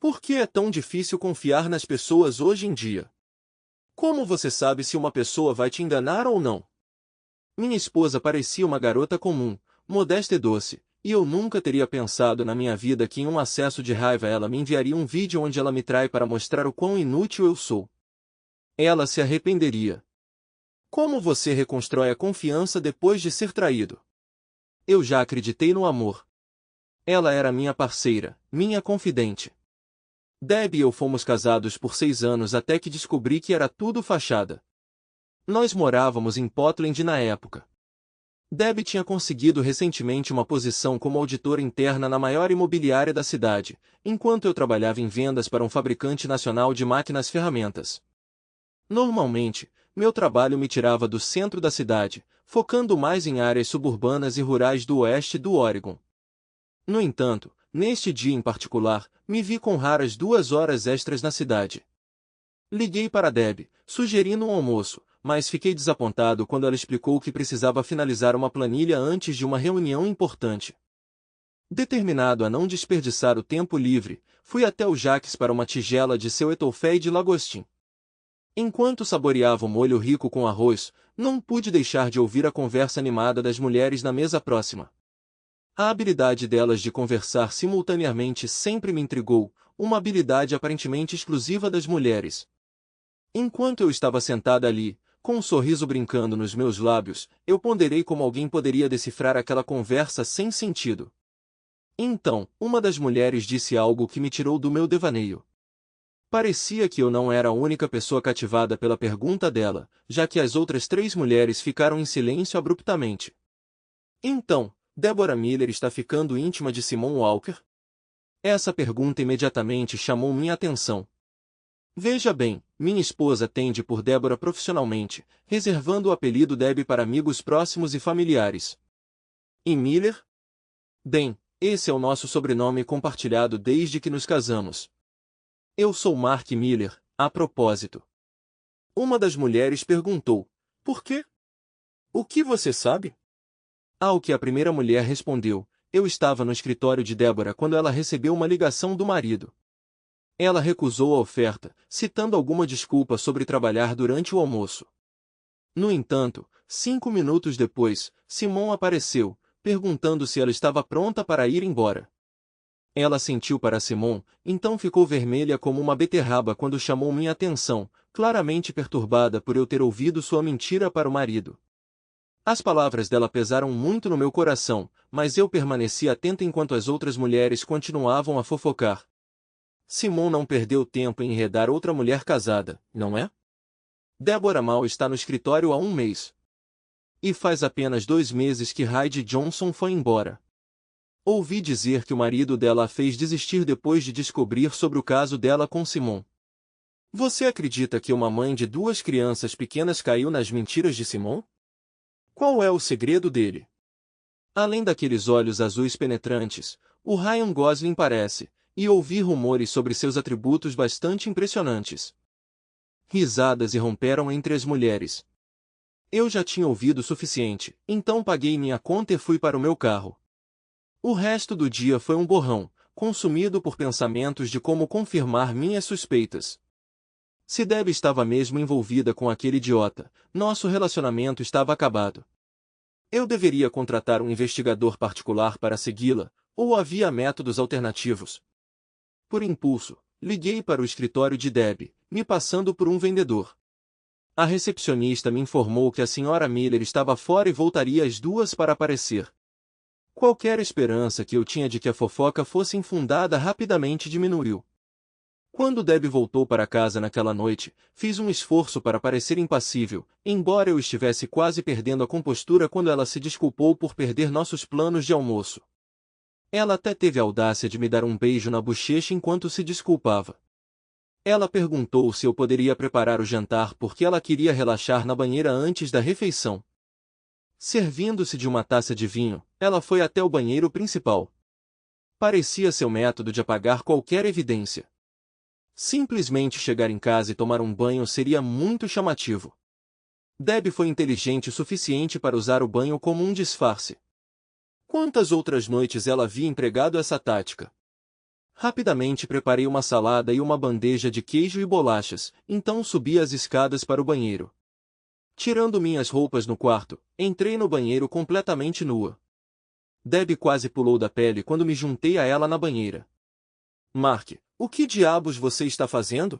Por que é tão difícil confiar nas pessoas hoje em dia? Como você sabe se uma pessoa vai te enganar ou não? Minha esposa parecia uma garota comum, modesta e doce, e eu nunca teria pensado na minha vida que em um acesso de raiva ela me enviaria um vídeo onde ela me trai para mostrar o quão inútil eu sou. Ela se arrependeria. Como você reconstrói a confiança depois de ser traído? Eu já acreditei no amor. Ela era minha parceira, minha confidente. Deb e eu fomos casados por 6 anos até que descobri que era tudo fachada. Nós morávamos em Portland na época. Deb tinha conseguido recentemente uma posição como auditora interna na maior imobiliária da cidade, enquanto eu trabalhava em vendas para um fabricante nacional de máquinas-ferramentas. Normalmente, meu trabalho me tirava do centro da cidade, focando mais em áreas suburbanas e rurais do oeste do Oregon. No entanto, neste dia em particular, me vi com raras 2 horas extras na cidade. Liguei para Deb, sugerindo um almoço, mas fiquei desapontado quando ela explicou que precisava finalizar uma planilha antes de uma reunião importante. Determinado a não desperdiçar o tempo livre, fui até o Jaques para uma tigela de seu etouffee de lagostim. Enquanto saboreava o molho rico com arroz, não pude deixar de ouvir a conversa animada das mulheres na mesa próxima. A habilidade delas de conversar simultaneamente sempre me intrigou, uma habilidade aparentemente exclusiva das mulheres. Enquanto eu estava sentada ali, com um sorriso brincando nos meus lábios, eu ponderei como alguém poderia decifrar aquela conversa sem sentido. Então, uma das mulheres disse algo que me tirou do meu devaneio. Parecia que eu não era a única pessoa cativada pela pergunta dela, já que as outras 3 mulheres ficaram em silêncio abruptamente. Então, Deborah Miller está ficando íntima de Simone Walker? Essa pergunta imediatamente chamou minha atenção. Veja bem, minha esposa tende por Deborah profissionalmente, reservando o apelido Deb para amigos próximos e familiares. E Miller? Bem, esse é o nosso sobrenome compartilhado desde que nos casamos. Eu sou Mark Miller, a propósito. Uma das mulheres perguntou, por quê? O que você sabe? Ao que a primeira mulher respondeu, eu estava no escritório de Deborah quando ela recebeu uma ligação do marido. Ela recusou a oferta, citando alguma desculpa sobre trabalhar durante o almoço. No entanto, 5 minutos depois, Simone apareceu, perguntando se ela estava pronta para ir embora. Ela assentiu para Simone, então ficou vermelha como uma beterraba quando chamou minha atenção, claramente perturbada por eu ter ouvido sua mentira para o marido. As palavras dela pesaram muito no meu coração, mas eu permaneci atenta enquanto as outras mulheres continuavam a fofocar. Simone não perdeu tempo em enredar outra mulher casada, não é? Deborah mal está no escritório há 1 mês. E faz apenas 2 meses que Heidi Johnson foi embora. Ouvi dizer que o marido dela a fez desistir depois de descobrir sobre o caso dela com Simone. Você acredita que uma mãe de 2 crianças pequenas caiu nas mentiras de Simone? Qual é o segredo dele? Além daqueles olhos azuis penetrantes, o Ryan Gosling parece, e ouvi rumores sobre seus atributos bastante impressionantes. Risadas irromperam entre as mulheres. Eu já tinha ouvido o suficiente, então paguei minha conta e fui para o meu carro. O resto do dia foi um borrão, consumido por pensamentos de como confirmar minhas suspeitas. Se Deb estava mesmo envolvida com aquele idiota, nosso relacionamento estava acabado. Eu deveria contratar um investigador particular para segui-la, ou havia métodos alternativos? Por impulso, liguei para o escritório de Deb, me passando por um vendedor. A recepcionista me informou que a senhora Miller estava fora e voltaria às 2 para aparecer. Qualquer esperança que eu tinha de que a fofoca fosse infundada rapidamente diminuiu. Quando Deb voltou para casa naquela noite, fiz um esforço para parecer impassível, embora eu estivesse quase perdendo a compostura quando ela se desculpou por perder nossos planos de almoço. Ela até teve a audácia de me dar um beijo na bochecha enquanto se desculpava. Ela perguntou se eu poderia preparar o jantar porque ela queria relaxar na banheira antes da refeição. Servindo-se de uma taça de vinho, ela foi até o banheiro principal. Parecia seu método de apagar qualquer evidência. Simplesmente chegar em casa e tomar um banho seria muito chamativo. Deb foi inteligente o suficiente para usar o banho como um disfarce. Quantas outras noites ela havia empregado essa tática? Rapidamente preparei uma salada e uma bandeja de queijo e bolachas, então subi as escadas para o banheiro. Tirando minhas roupas no quarto, entrei no banheiro completamente nua. Debbie quase pulou da pele quando me juntei a ela na banheira. Mark, o que diabos você está fazendo?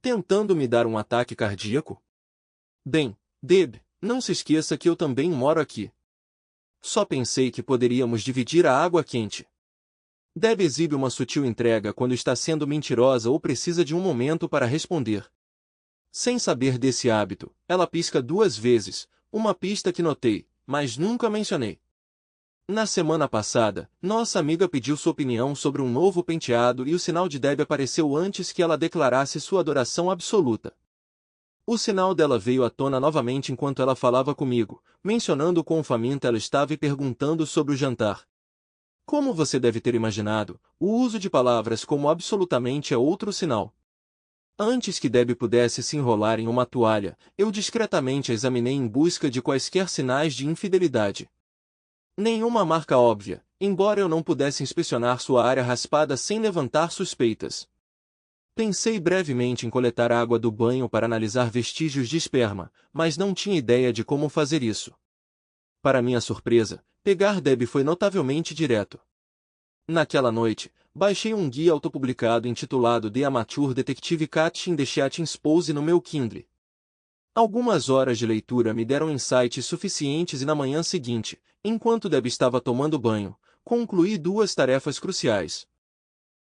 Tentando me dar um ataque cardíaco? Bem, Deb, não se esqueça que eu também moro aqui. Só pensei que poderíamos dividir a água quente. Deb exibe uma sutil entrega quando está sendo mentirosa ou precisa de um momento para responder. Sem saber desse hábito, ela pisca 2 vezes, uma pista que notei, mas nunca mencionei. Na semana passada, nossa amiga pediu sua opinião sobre um novo penteado e o sinal de Deb apareceu antes que ela declarasse sua adoração absoluta. O sinal dela veio à tona novamente enquanto ela falava comigo, mencionando quão faminta ela estava e perguntando sobre o jantar. Como você deve ter imaginado, o uso de palavras como absolutamente é outro sinal. Antes que Deb pudesse se enrolar em uma toalha, eu discretamente a examinei em busca de quaisquer sinais de infidelidade. Nenhuma marca óbvia, embora eu não pudesse inspecionar sua área raspada sem levantar suspeitas. Pensei brevemente em coletar a água do banho para analisar vestígios de esperma, mas não tinha ideia de como fazer isso. Para minha surpresa, pegar Deb foi notavelmente direto. Naquela noite, baixei um guia autopublicado intitulado The Amateur Detective Catching the Cheating Spouse no meu Kindle. Algumas horas de leitura me deram insights suficientes e na manhã seguinte, enquanto Deb estava tomando banho, concluí 2 tarefas cruciais.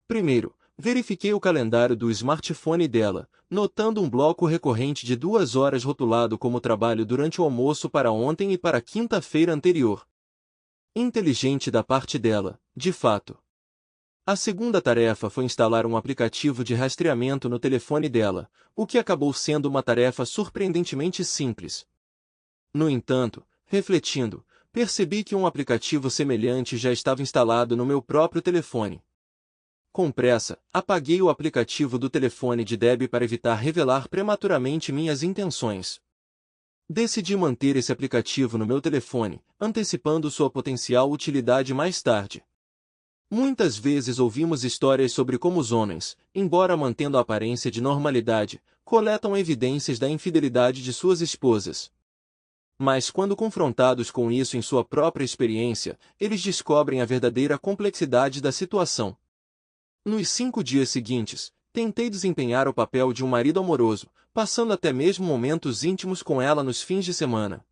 Primeiro, verifiquei o calendário do smartphone dela, notando um bloco recorrente de 2 horas rotulado como trabalho durante o almoço para ontem e para a quinta-feira anterior. Inteligente da parte dela, de fato. A segunda tarefa foi instalar um aplicativo de rastreamento no telefone dela, o que acabou sendo uma tarefa surpreendentemente simples. No entanto, refletindo, percebi que um aplicativo semelhante já estava instalado no meu próprio telefone. Com pressa, apaguei o aplicativo do telefone de Deb para evitar revelar prematuramente minhas intenções. Decidi manter esse aplicativo no meu telefone, antecipando sua potencial utilidade mais tarde. Muitas vezes ouvimos histórias sobre como os homens, embora mantendo a aparência de normalidade, coletam evidências da infidelidade de suas esposas. Mas quando confrontados com isso em sua própria experiência, eles descobrem a verdadeira complexidade da situação. Nos 5 dias seguintes, tentei desempenhar o papel de um marido amoroso, passando até mesmo momentos íntimos com ela nos fins de semana.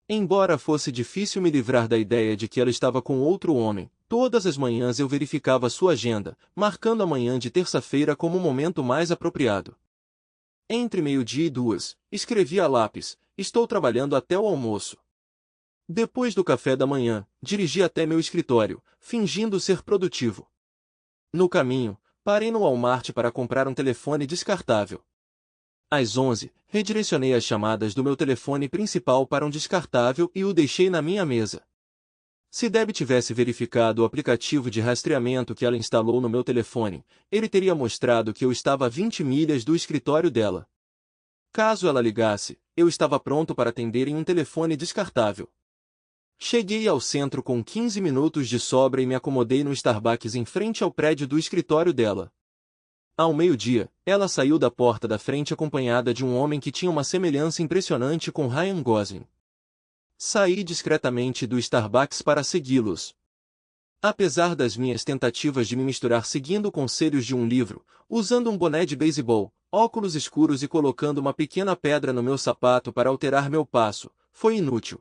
Embora fosse difícil me livrar da ideia de que ela estava com outro homem, todas as manhãs eu verificava sua agenda, marcando a manhã de terça-feira como o momento mais apropriado. Entre 12:00 e 2:00, escrevi a lápis, estou trabalhando até o almoço. Depois do café da manhã, dirigi até meu escritório, fingindo ser produtivo. No caminho, parei no Walmart para comprar um telefone descartável. Às 11, redirecionei as chamadas do meu telefone principal para um descartável e o deixei na minha mesa. Se Deb tivesse verificado o aplicativo de rastreamento que ela instalou no meu telefone, ele teria mostrado que eu estava a 20 milhas do escritório dela. Caso ela ligasse, eu estava pronto para atender em um telefone descartável. Cheguei ao centro com 15 minutos de sobra e me acomodei no Starbucks em frente ao prédio do escritório dela. Ao meio-dia, ela saiu da porta da frente acompanhada de um homem que tinha uma semelhança impressionante com Ryan Gosling. Saí discretamente do Starbucks para segui-los. Apesar das minhas tentativas de me misturar seguindo conselhos de um livro, usando um boné de beisebol, óculos escuros e colocando uma pequena pedra no meu sapato para alterar meu passo, foi inútil.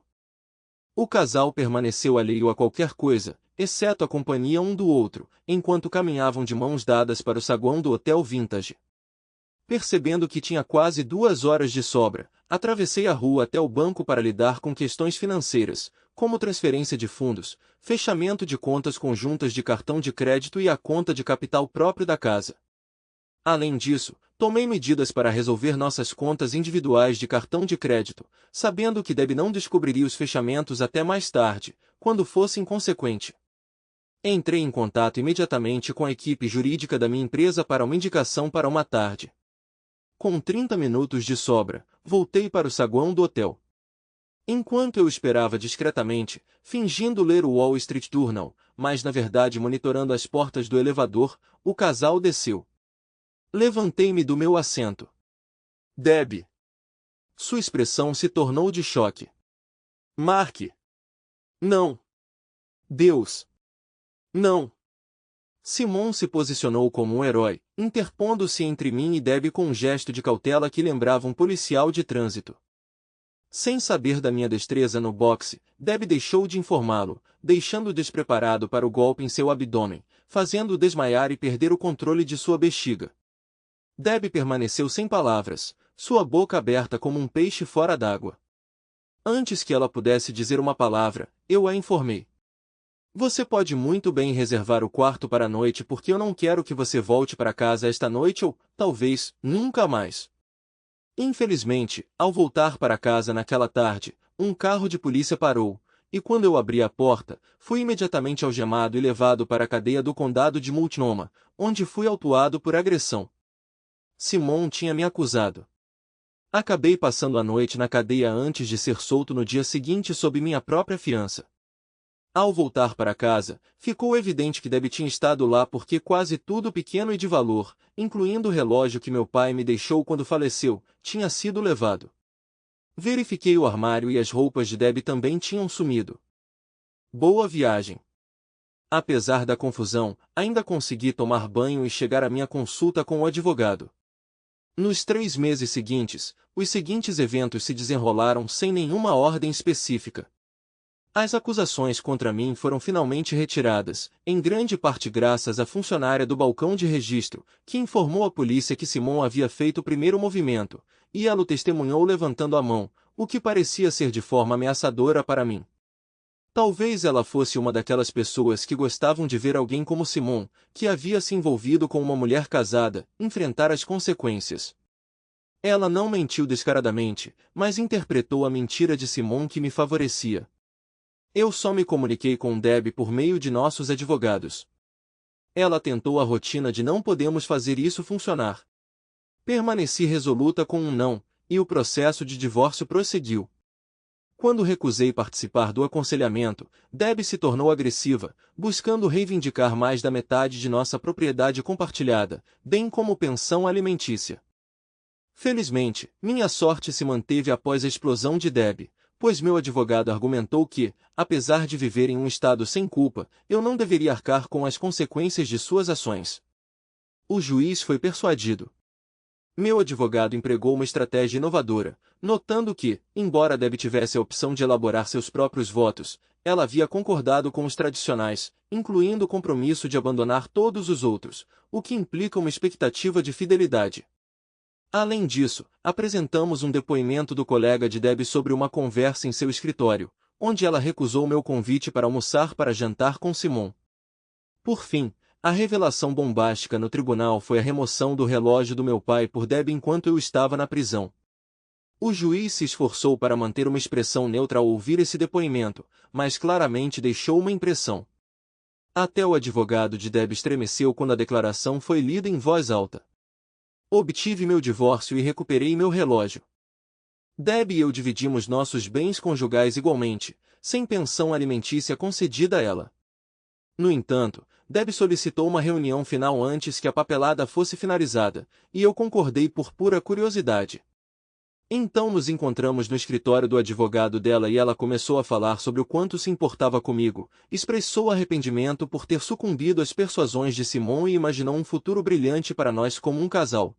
O casal permaneceu alheio a qualquer coisa, exceto a companhia um do outro, enquanto caminhavam de mãos dadas para o saguão do Hotel Vintage. Percebendo que tinha quase 2 horas de sobra, atravessei a rua até o banco para lidar com questões financeiras, como transferência de fundos, fechamento de contas conjuntas de cartão de crédito e a conta de capital próprio da casa. Além disso, tomei medidas para resolver nossas contas individuais de cartão de crédito, sabendo que Deb não descobriria os fechamentos até mais tarde, quando fosse inconsequente. Entrei em contato imediatamente com a equipe jurídica da minha empresa para uma indicação para uma tarde. Com 30 minutos de sobra, voltei para o saguão do hotel. Enquanto eu esperava discretamente, fingindo ler o Wall Street Journal, mas na verdade monitorando as portas do elevador, o casal desceu. Levantei-me do meu assento. Debbie. Sua expressão se tornou de choque. Mark. Não. Deus. Não. Simon se posicionou como um herói, interpondo-se entre mim e Debbie com um gesto de cautela que lembrava um policial de trânsito. Sem saber da minha destreza no boxe, Debbie deixou de informá-lo, deixando-o despreparado para o golpe em seu abdômen, fazendo-o desmaiar e perder o controle de sua bexiga. Debbie permaneceu sem palavras, sua boca aberta como um peixe fora d'água. Antes que ela pudesse dizer uma palavra, eu a informei. Você pode muito bem reservar o quarto para a noite porque eu não quero que você volte para casa esta noite ou, talvez, nunca mais. Infelizmente, ao voltar para casa naquela tarde, um carro de polícia parou, e quando eu abri a porta, fui imediatamente algemado e levado para a cadeia do condado de Multnomah, onde fui autuado por agressão. Simon tinha me acusado. Acabei passando a noite na cadeia antes de ser solto no dia seguinte sob minha própria fiança. Ao voltar para casa, ficou evidente que Debbie tinha estado lá porque quase tudo pequeno e de valor, incluindo o relógio que meu pai me deixou quando faleceu, tinha sido levado. Verifiquei o armário e as roupas de Debbie também tinham sumido. Boa viagem. Apesar da confusão, ainda consegui tomar banho e chegar à minha consulta com o advogado. Nos 3 meses seguintes, os seguintes eventos se desenrolaram sem nenhuma ordem específica. As acusações contra mim foram finalmente retiradas, em grande parte graças à funcionária do balcão de registro, que informou à polícia que Simon havia feito o primeiro movimento, e ela o testemunhou levantando a mão, o que parecia ser de forma ameaçadora para mim. Talvez ela fosse uma daquelas pessoas que gostavam de ver alguém como Simon, que havia se envolvido com uma mulher casada, enfrentar as consequências. Ela não mentiu descaradamente, mas interpretou a mentira de Simon que me favorecia. Eu só me comuniquei com Debbie por meio de nossos advogados. Ela tentou a rotina de não podemos fazer isso funcionar. Permaneci resoluta com um não, e o processo de divórcio prosseguiu. Quando recusei participar do aconselhamento, Debbie se tornou agressiva, buscando reivindicar mais da metade de nossa propriedade compartilhada, bem como pensão alimentícia. Felizmente, minha sorte se manteve após a explosão de Debbie, pois meu advogado argumentou que, apesar de viver em um estado sem culpa, eu não deveria arcar com as consequências de suas ações. O juiz foi persuadido. Meu advogado empregou uma estratégia inovadora, notando que, embora Debbie tivesse a opção de elaborar seus próprios votos, ela havia concordado com os tradicionais, incluindo o compromisso de abandonar todos os outros, o que implica uma expectativa de fidelidade. Além disso, apresentamos um depoimento do colega de Debbie sobre uma conversa em seu escritório, onde ela recusou meu convite para almoçar para jantar com Simon. Por fim, a revelação bombástica no tribunal foi a remoção do relógio do meu pai por Debbie enquanto eu estava na prisão. O juiz se esforçou para manter uma expressão neutra ao ouvir esse depoimento, mas claramente deixou uma impressão. Até o advogado de Debbie estremeceu quando a declaração foi lida em voz alta. Obtive meu divórcio e recuperei meu relógio. Debbie e eu dividimos nossos bens conjugais igualmente, sem pensão alimentícia concedida a ela. No entanto, Debbie solicitou uma reunião final antes que a papelada fosse finalizada, e eu concordei por pura curiosidade. Então nos encontramos no escritório do advogado dela e ela começou a falar sobre o quanto se importava comigo, expressou arrependimento por ter sucumbido às persuasões de Simon e imaginou um futuro brilhante para nós como um casal.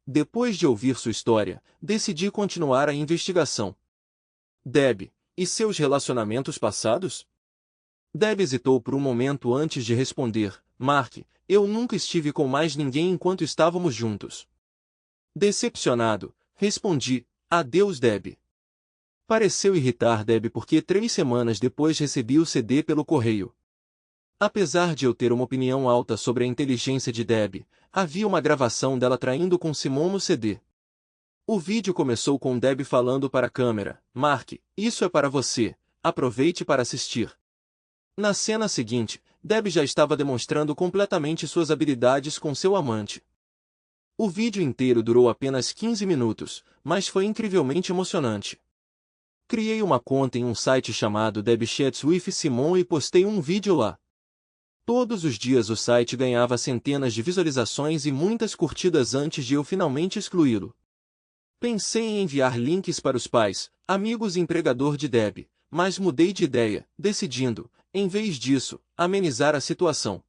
Depois de ouvir sua história, decidi continuar a investigação. Debbie, e seus relacionamentos passados? Debbie hesitou por um momento antes de responder. Mark, eu nunca estive com mais ninguém enquanto estávamos juntos. Decepcionado, respondi, adeus Debbie. Pareceu irritar Debbie porque 3 semanas depois recebi o CD pelo correio. Apesar de eu ter uma opinião alta sobre a inteligência de Debbie, havia uma gravação dela traindo com Simon no CD. O vídeo começou com Debbie falando para a câmera, Mark, isso é para você, aproveite para assistir. Na cena seguinte, Debbie já estava demonstrando completamente suas habilidades com seu amante. O vídeo inteiro durou apenas 15 minutos, mas foi incrivelmente emocionante. Criei uma conta em um site chamado Deb Chats with Simon e postei um vídeo lá. Todos os dias o site ganhava centenas de visualizações e muitas curtidas antes de eu finalmente excluí-lo. Pensei em enviar links para os pais, amigos e empregador de Deb, mas mudei de ideia, decidindo, em vez disso, amenizar a situação.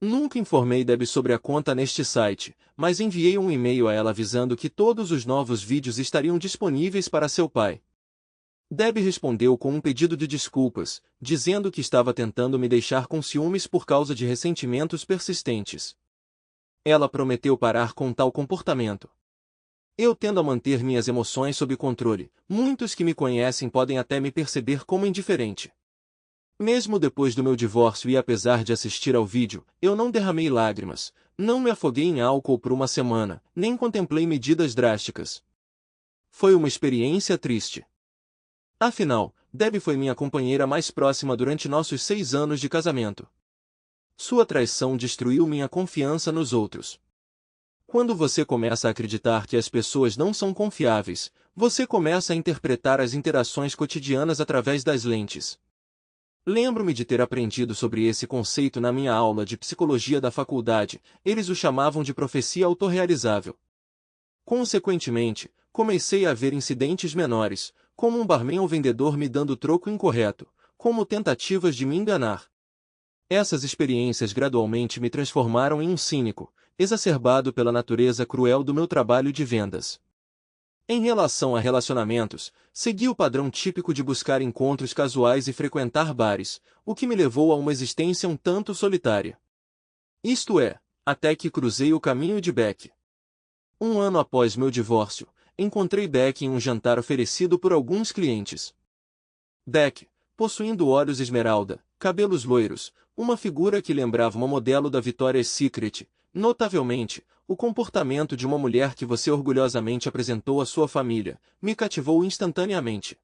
Nunca informei Deb sobre a conta neste site, mas enviei um e-mail a ela avisando que todos os novos vídeos estariam disponíveis para seu pai. Deb respondeu com um pedido de desculpas, dizendo que estava tentando me deixar com ciúmes por causa de ressentimentos persistentes. Ela prometeu parar com tal comportamento. Eu tendo a manter minhas emoções sob controle, muitos que me conhecem podem até me perceber como indiferente. Mesmo depois do meu divórcio e apesar de assistir ao vídeo, eu não derramei lágrimas, não me afoguei em álcool por uma semana, nem contemplei medidas drásticas. Foi uma experiência triste. Afinal, Deb foi minha companheira mais próxima durante nossos 6 anos de casamento. Sua traição destruiu minha confiança nos outros. Quando você começa a acreditar que as pessoas não são confiáveis, você começa a interpretar as interações cotidianas através das lentes. Lembro-me de ter aprendido sobre esse conceito na minha aula de psicologia da faculdade, eles o chamavam de profecia autorrealizável. Consequentemente, comecei a ver incidentes menores, como um barman ou vendedor me dando troco incorreto, como tentativas de me enganar. Essas experiências gradualmente me transformaram em um cínico, exacerbado pela natureza cruel do meu trabalho de vendas. Em relação a relacionamentos, segui o padrão típico de buscar encontros casuais e frequentar bares, o que me levou a uma existência um tanto solitária. Isto é, até que cruzei o caminho de Beck. Um ano após meu divórcio, encontrei Beck em um jantar oferecido por alguns clientes. Beck, possuindo olhos esmeralda, cabelos loiros, uma figura que lembrava uma modelo da Victoria's Secret, notavelmente, o comportamento de uma mulher que você orgulhosamente apresentou à sua família, me cativou instantaneamente.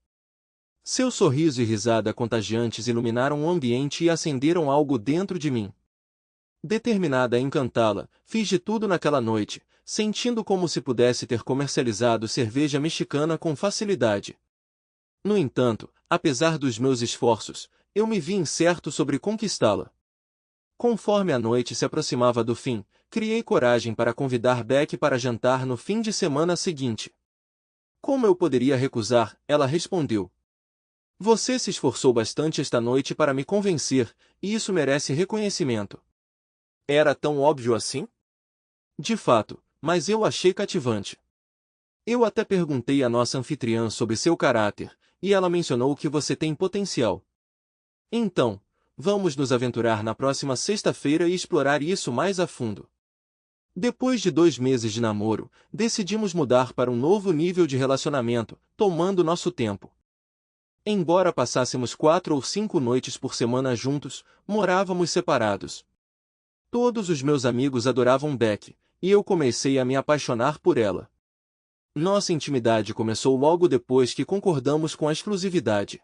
Seu sorriso e risada contagiantes iluminaram o ambiente e acenderam algo dentro de mim. Determinada a encantá-la, fiz de tudo naquela noite, sentindo como se pudesse ter comercializado cerveja mexicana com facilidade. No entanto, apesar dos meus esforços, eu me vi incerto sobre conquistá-la. Conforme a noite se aproximava do fim, criei coragem para convidar Beck para jantar no fim de semana seguinte. Como eu poderia recusar? Ela respondeu. Você se esforçou bastante esta noite para me convencer, e isso merece reconhecimento. Era tão óbvio assim? De fato, mas eu achei cativante. Eu até perguntei à nossa anfitriã sobre seu caráter, e ela mencionou que você tem potencial. Então, vamos nos aventurar na próxima sexta-feira e explorar isso mais a fundo. Depois de 2 meses de namoro, decidimos mudar para um novo nível de relacionamento, tomando nosso tempo. Embora passássemos 4 ou 5 noites por semana juntos, morávamos separados. Todos os meus amigos adoravam Beck, e eu comecei a me apaixonar por ela. Nossa intimidade começou logo depois que concordamos com a exclusividade.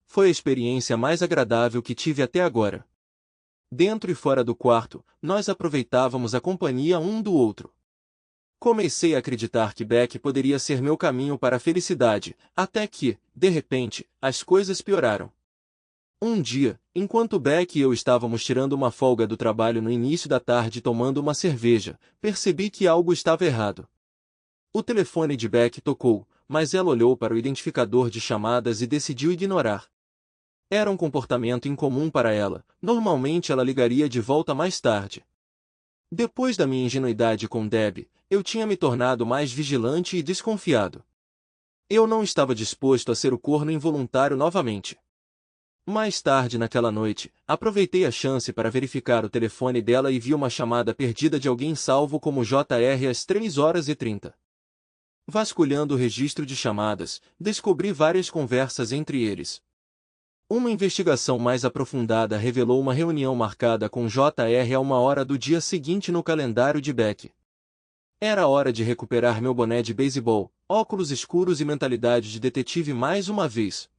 Foi a experiência mais agradável que tive até agora. Dentro e fora do quarto, nós aproveitávamos a companhia um do outro. Comecei a acreditar que Beck poderia ser meu caminho para a felicidade, até que, de repente, as coisas pioraram. Um dia, enquanto Beck e eu estávamos tirando uma folga do trabalho no início da tarde tomando uma cerveja, percebi que algo estava errado. O telefone de Beck tocou, mas ela olhou para o identificador de chamadas e decidiu ignorar. Era um comportamento incomum para ela, normalmente ela ligaria de volta mais tarde. Depois da minha ingenuidade com Deb, eu tinha me tornado mais vigilante e desconfiado. Eu não estava disposto a ser o corno involuntário novamente. Mais tarde naquela noite, aproveitei a chance para verificar o telefone dela e vi uma chamada perdida de alguém salvo como JR às 3h30. Vasculhando o registro de chamadas, descobri várias conversas entre eles. Uma investigação mais aprofundada revelou uma reunião marcada com JR a 1h do dia seguinte no calendário de Beck. Era hora de recuperar meu boné de beisebol, óculos escuros e mentalidade de detetive mais uma vez.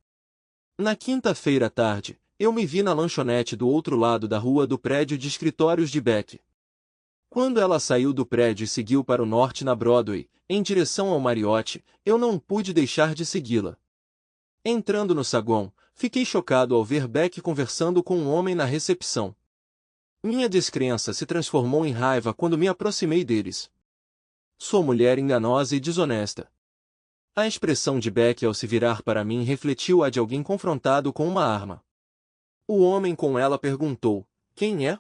Na quinta-feira à tarde, eu me vi na lanchonete do outro lado da rua do prédio de escritórios de Beck. Quando ela saiu do prédio e seguiu para o norte na Broadway, em direção ao Marriott, eu não pude deixar de segui-la. Entrando no saguão, fiquei chocado ao ver Beck conversando com um homem na recepção. Minha descrença se transformou em raiva quando me aproximei deles. Sua mulher enganosa e desonesta. A expressão de Beck ao se virar para mim refletiu a de alguém confrontado com uma arma. O homem com ela perguntou: "Quem é?"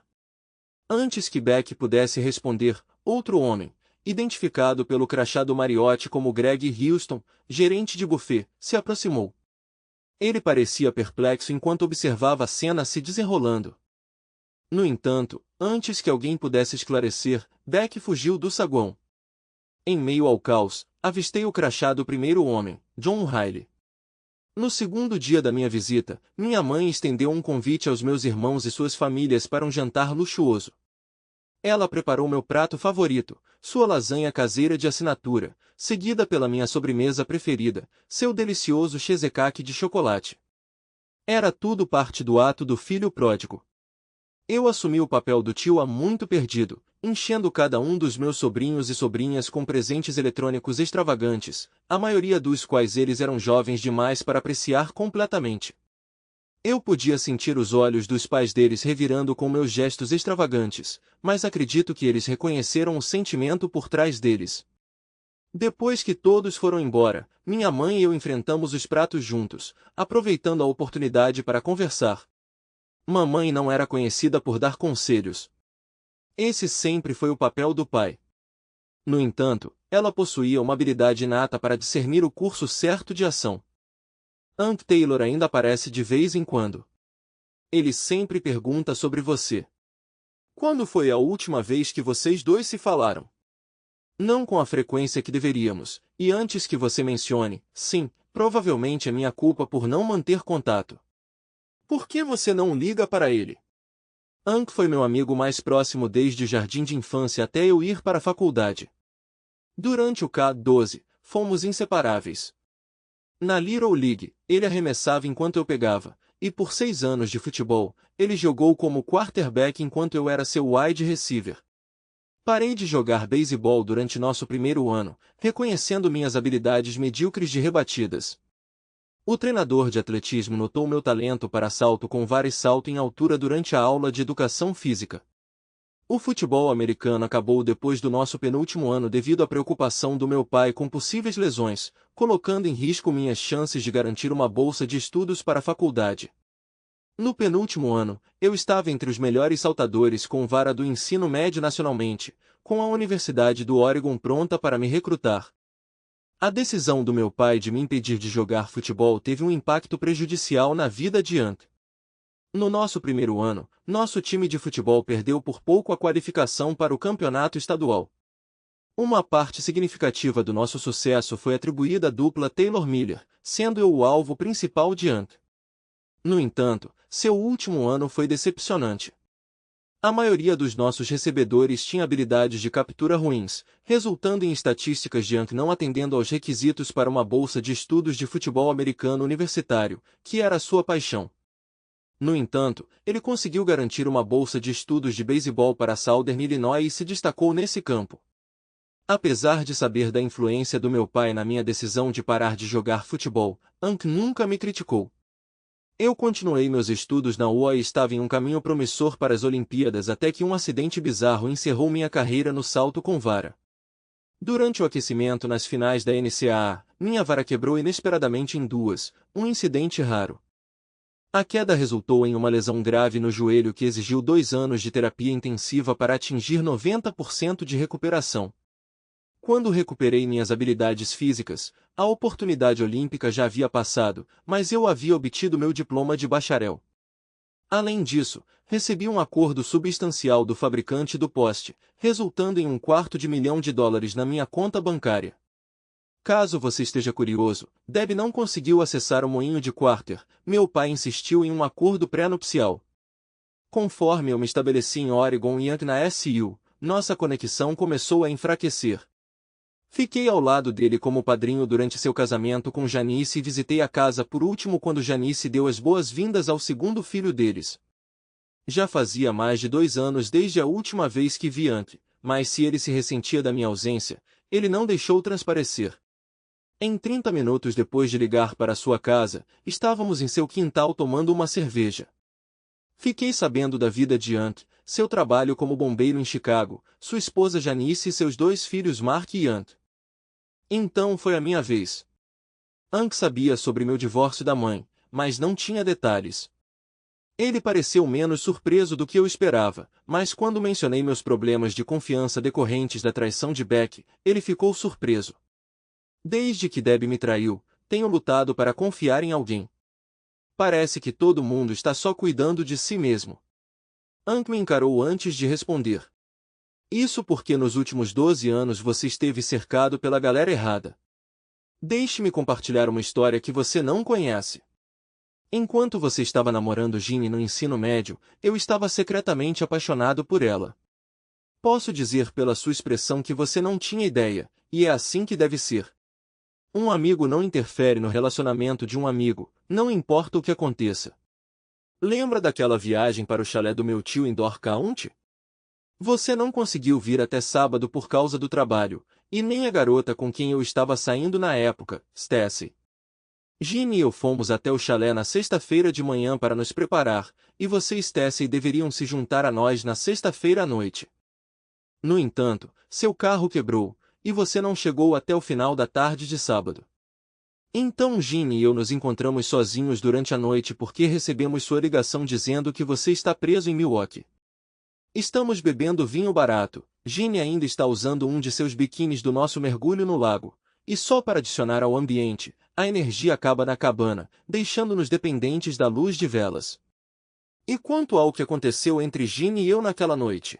Antes que Beck pudesse responder, outro homem, identificado pelo crachá do Marriott como Greg Houston, gerente de buffet, se aproximou. Ele parecia perplexo enquanto observava a cena se desenrolando. No entanto, antes que alguém pudesse esclarecer, Beck fugiu do saguão. Em meio ao caos, avistei o crachá do primeiro homem, John Riley. No segundo dia da minha visita, minha mãe estendeu um convite aos meus irmãos e suas famílias para um jantar luxuoso. Ela preparou meu prato favorito, sua lasanha caseira de assinatura, seguida pela minha sobremesa preferida, seu delicioso cheesecake de chocolate. Era tudo parte do ato do filho pródigo. Eu assumi o papel do tio há muito perdido, enchendo cada um dos meus sobrinhos e sobrinhas com presentes eletrônicos extravagantes, a maioria dos quais eles eram jovens demais para apreciar completamente. Eu podia sentir os olhos dos pais deles revirando com meus gestos extravagantes, mas acredito que eles reconheceram o sentimento por trás deles. Depois que todos foram embora, minha mãe e eu enfrentamos os pratos juntos, aproveitando a oportunidade para conversar. Mamãe não era conhecida por dar conselhos. Esse sempre foi o papel do pai. No entanto, ela possuía uma habilidade inata para discernir o curso certo de ação. Hank Taylor ainda aparece de vez em quando. Ele sempre pergunta sobre você. Quando foi a última vez que vocês dois se falaram? Não com a frequência que deveríamos, e antes que você mencione, sim, provavelmente é minha culpa por não manter contato. Por que você não liga para ele? Hank foi meu amigo mais próximo desde o jardim de infância até eu ir para a faculdade. Durante o K-12, fomos inseparáveis. Na Little League, ele arremessava enquanto eu pegava, e por 6 anos de futebol, ele jogou como quarterback enquanto eu era seu wide receiver. Parei de jogar beisebol durante nosso primeiro ano, reconhecendo minhas habilidades medíocres de rebatidas. O treinador de atletismo notou meu talento para salto com vara e salto em altura durante a aula de educação física. O futebol americano acabou depois do nosso penúltimo ano devido à preocupação do meu pai com possíveis lesões, colocando em risco minhas chances de garantir uma bolsa de estudos para a faculdade. No penúltimo ano, eu estava entre os melhores saltadores com vara do ensino médio nacionalmente, com a Universidade do Oregon pronta para me recrutar. A decisão do meu pai de me impedir de jogar futebol teve um impacto prejudicial na vida de Hank. No nosso primeiro ano, nosso time de futebol perdeu por pouco a qualificação para o campeonato estadual. Uma parte significativa do nosso sucesso foi atribuída à dupla Taylor-Miller, sendo eu o alvo principal de Hank. No entanto, seu último ano foi decepcionante. A maioria dos nossos recebedores tinha habilidades de captura ruins, resultando em estatísticas de Hank não atendendo aos requisitos para uma bolsa de estudos de futebol americano universitário, que era sua paixão. No entanto, ele conseguiu garantir uma bolsa de estudos de beisebol para Southern Illinois e se destacou nesse campo. Apesar de saber da influência do meu pai na minha decisão de parar de jogar futebol, Hank nunca me criticou. Eu continuei meus estudos na UA e estava em um caminho promissor para as Olimpíadas até que um acidente bizarro encerrou minha carreira no salto com vara. Durante o aquecimento nas finais da NCAA, minha vara quebrou inesperadamente em duas, um incidente raro. A queda resultou em uma lesão grave no joelho que exigiu 2 anos de terapia intensiva para atingir 90% de recuperação. Quando recuperei minhas habilidades físicas, a oportunidade olímpica já havia passado, mas eu havia obtido meu diploma de bacharel. Além disso, recebi um acordo substancial do fabricante do poste, resultando em $250 mil na minha conta bancária. Caso você esteja curioso, Deb não conseguiu acessar o moinho de Quarter, meu pai insistiu em um acordo pré-nupcial. Conforme eu me estabeleci em Oregon e na SU, nossa conexão começou a enfraquecer. Fiquei ao lado dele como padrinho durante seu casamento com Janice e visitei a casa por último quando Janice deu as boas-vindas ao segundo filho deles. Já fazia mais de 2 anos desde a última vez que vi Hank, mas se ele se ressentia da minha ausência, ele não deixou transparecer. Em 30 minutos depois de ligar para sua casa, estávamos em seu quintal tomando uma cerveja. Fiquei sabendo da vida de Hank, seu trabalho como bombeiro em Chicago, sua esposa Janice e seus 2 filhos Mark e Hank. Então foi a minha vez. Hank sabia sobre meu divórcio da mãe, mas não tinha detalhes. Ele pareceu menos surpreso do que eu esperava, mas quando mencionei meus problemas de confiança decorrentes da traição de Beck, ele ficou surpreso. Desde que Debbie me traiu, tenho lutado para confiar em alguém. Parece que todo mundo está só cuidando de si mesmo. Hank me encarou antes de responder. Isso porque nos últimos 12 anos você esteve cercado pela galera errada. Deixe-me compartilhar uma história que você não conhece. Enquanto você estava namorando Ginny no ensino médio, eu estava secretamente apaixonado por ela. Posso dizer pela sua expressão que você não tinha ideia, e é assim que deve ser. Um amigo não interfere no relacionamento de um amigo, não importa o que aconteça. Lembra daquela viagem para o chalé do meu tio em Door County? Você não conseguiu vir até sábado por causa do trabalho, e nem a garota com quem eu estava saindo na época, Stacy. Ginny e eu fomos até o chalé na sexta-feira de manhã para nos preparar, e você e Stacy deveriam se juntar a nós na sexta-feira à noite. No entanto, seu carro quebrou, e você não chegou até o final da tarde de sábado. Então Ginny e eu nos encontramos sozinhos durante a noite porque recebemos sua ligação dizendo que você está preso em Milwaukee. Estamos bebendo vinho barato, Ginny ainda está usando um de seus biquínis do nosso mergulho no lago, e só para adicionar ao ambiente, a energia acaba na cabana, deixando-nos dependentes da luz de velas. E quanto ao que aconteceu entre Ginny e eu naquela noite?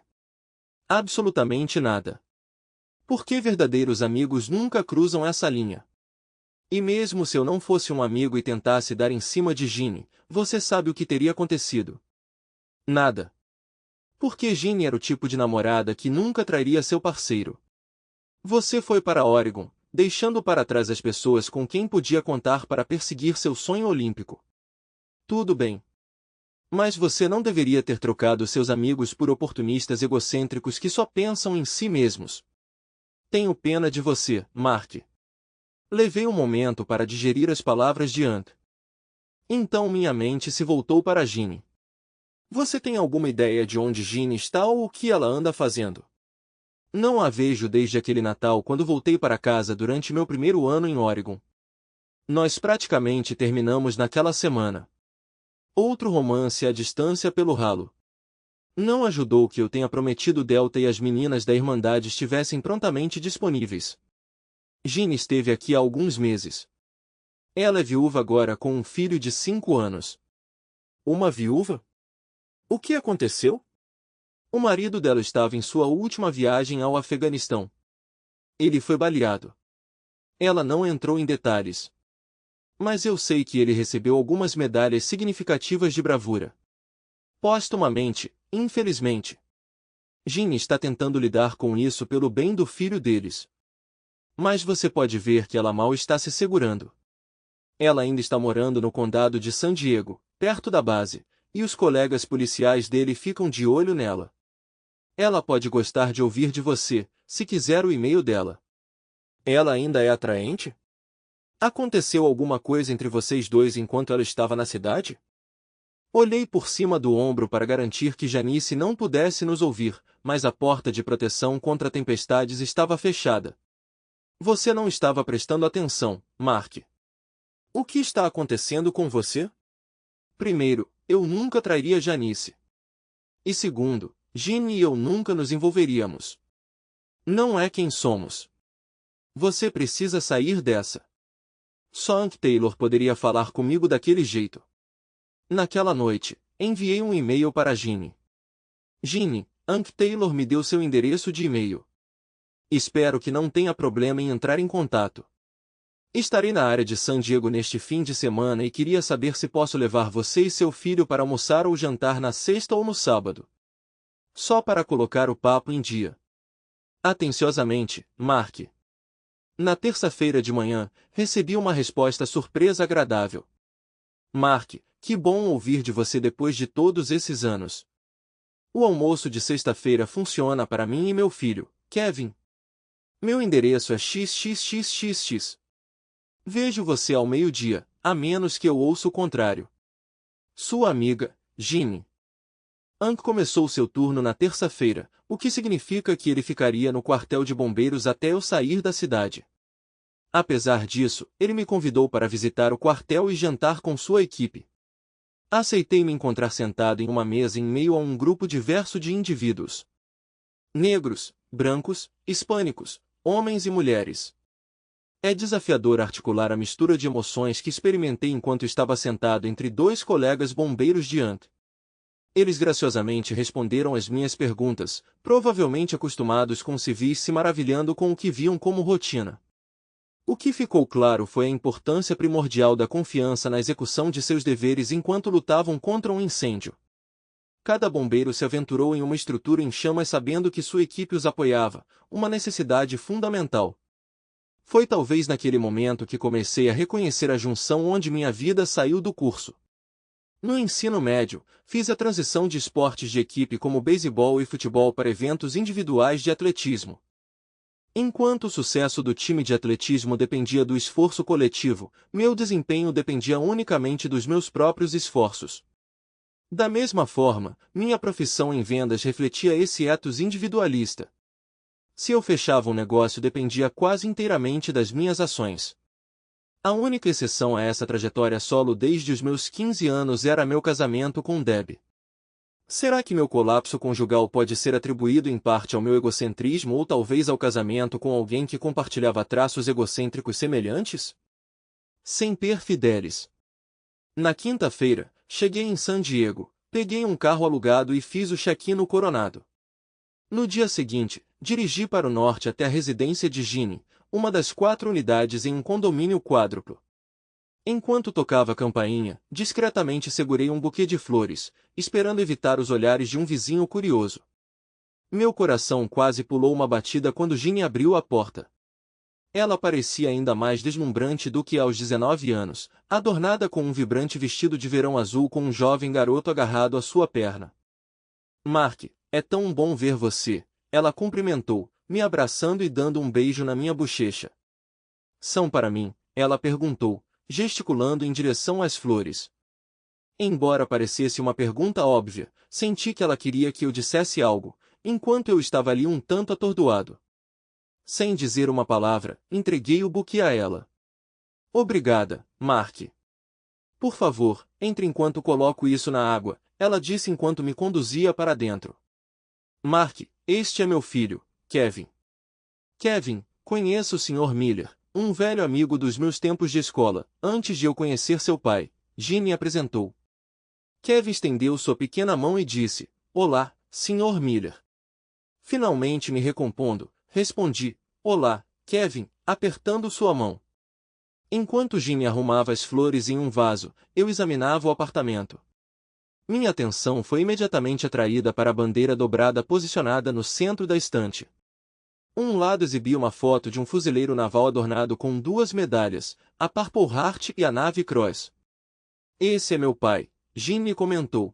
Absolutamente nada. Porque verdadeiros amigos nunca cruzam essa linha. E mesmo se eu não fosse um amigo e tentasse dar em cima de Ginny, você sabe o que teria acontecido? Nada. Porque Ginny era o tipo de namorada que nunca trairia seu parceiro. Você foi para Oregon, deixando para trás as pessoas com quem podia contar para perseguir seu sonho olímpico. Tudo bem. Mas você não deveria ter trocado seus amigos por oportunistas egocêntricos que só pensam em si mesmos. Tenho pena de você, Mark. Levei um momento para digerir as palavras de Hank. Então minha mente se voltou para Ginny. Você tem alguma ideia de onde Ginny está ou o que ela anda fazendo? Não a vejo desde aquele Natal quando voltei para casa durante meu primeiro ano em Oregon. Nós praticamente terminamos naquela semana. Outro romance à distância pelo ralo. Não ajudou que eu tenha prometido Delta e as meninas da Irmandade estivessem prontamente disponíveis. Ginny esteve aqui há alguns meses. Ela é viúva agora com um filho de 5 anos. Uma viúva? O que aconteceu? O marido dela estava em sua última viagem ao Afeganistão. Ele foi baleado. Ela não entrou em detalhes. Mas eu sei que ele recebeu algumas medalhas significativas de bravura. Póstumamente, infelizmente. Ginny está tentando lidar com isso pelo bem do filho deles. Mas você pode ver que ela mal está se segurando. Ela ainda está morando no condado de San Diego, perto da base, e os colegas policiais dele ficam de olho nela. Ela pode gostar de ouvir de você, se quiser o e-mail dela. Ela ainda é atraente? Aconteceu alguma coisa entre vocês dois enquanto ela estava na cidade? Olhei por cima do ombro para garantir que Janice não pudesse nos ouvir, mas a porta de proteção contra tempestades estava fechada. Você não estava prestando atenção, Mark. O que está acontecendo com você? Primeiro, eu nunca trairia Janice. E segundo, Ginny e eu nunca nos envolveríamos. Não é quem somos. Você precisa sair dessa. Só Hank Taylor poderia falar comigo daquele jeito. Naquela noite, enviei um e-mail para Ginny. Ginny, Hank Taylor me deu seu endereço de e-mail. Espero que não tenha problema em entrar em contato. Estarei na área de San Diego neste fim de semana e queria saber se posso levar você e seu filho para almoçar ou jantar na sexta ou no sábado. Só para colocar o papo em dia. Atenciosamente, Mark. Na terça-feira de manhã, recebi uma resposta surpresa agradável. Mark, que bom ouvir de você depois de todos esses anos. O almoço de sexta-feira funciona para mim e meu filho, Kevin. Meu endereço é xxxxx. Vejo você ao meio-dia, a menos que eu ouça o contrário. Sua amiga, Ginny. Hank começou seu turno na terça-feira, o que significa que ele ficaria no quartel de bombeiros até eu sair da cidade. Apesar disso, ele me convidou para visitar o quartel e jantar com sua equipe. Aceitei me encontrar sentado em uma mesa em meio a um grupo diverso de indivíduos. Negros, brancos, hispânicos, homens e mulheres. É desafiador articular a mistura de emoções que experimentei enquanto estava sentado entre dois colegas bombeiros de Hank. Eles graciosamente responderam às minhas perguntas, provavelmente acostumados com civis se maravilhando com o que viam como rotina. O que ficou claro foi a importância primordial da confiança na execução de seus deveres enquanto lutavam contra um incêndio. Cada bombeiro se aventurou em uma estrutura em chamas sabendo que sua equipe os apoiava, uma necessidade fundamental. Foi talvez naquele momento que comecei a reconhecer a junção onde minha vida saiu do curso. No ensino médio, fiz a transição de esportes de equipe como beisebol e futebol para eventos individuais de atletismo. Enquanto o sucesso do time de atletismo dependia do esforço coletivo, meu desempenho dependia unicamente dos meus próprios esforços. Da mesma forma, minha profissão em vendas refletia esse ethos individualista. Se eu fechava um negócio dependia quase inteiramente das minhas ações. A única exceção a essa trajetória solo desde os meus 15 anos era meu casamento com Deb. Será que meu colapso conjugal pode ser atribuído em parte ao meu egocentrismo ou talvez ao casamento com alguém que compartilhava traços egocêntricos semelhantes? Semper Fidelis. Na quinta-feira, cheguei em San Diego, peguei um carro alugado e fiz o check-in no Coronado. No dia seguinte, dirigi para o norte até a residência de Ginny, uma das 4 unidades em um condomínio quádruplo. Enquanto tocava a campainha, discretamente segurei um buquê de flores, esperando evitar os olhares de um vizinho curioso. Meu coração quase pulou uma batida quando Ginny abriu a porta. Ela parecia ainda mais deslumbrante do que aos 19 anos, adornada com um vibrante vestido de verão azul com um jovem garoto agarrado à sua perna. Mark, é tão bom ver você, ela cumprimentou, me abraçando e dando um beijo na minha bochecha. São para mim, ela perguntou, gesticulando em direção às flores. Embora parecesse uma pergunta óbvia, senti que ela queria que eu dissesse algo, enquanto eu estava ali um tanto atordoado. Sem dizer uma palavra, entreguei o buquê a ela. Obrigada, Mark. Por favor, entre enquanto coloco isso na água, ela disse enquanto me conduzia para dentro. Mark, este é meu filho, Kevin. Kevin, conheço o Sr. Miller, um velho amigo dos meus tempos de escola, antes de eu conhecer seu pai, Ginny apresentou. Kevin estendeu sua pequena mão e disse, olá, Sr. Miller. Finalmente me recompondo, respondi, olá, Kevin, apertando sua mão. Enquanto Ginny arrumava as flores em um vaso, eu examinava o apartamento. Minha atenção foi imediatamente atraída para a bandeira dobrada posicionada no centro da estante. Um lado exibia uma foto de um fuzileiro naval adornado com 2 medalhas, a Purple Heart e a Navy Cross. Esse é meu pai, Ginny comentou.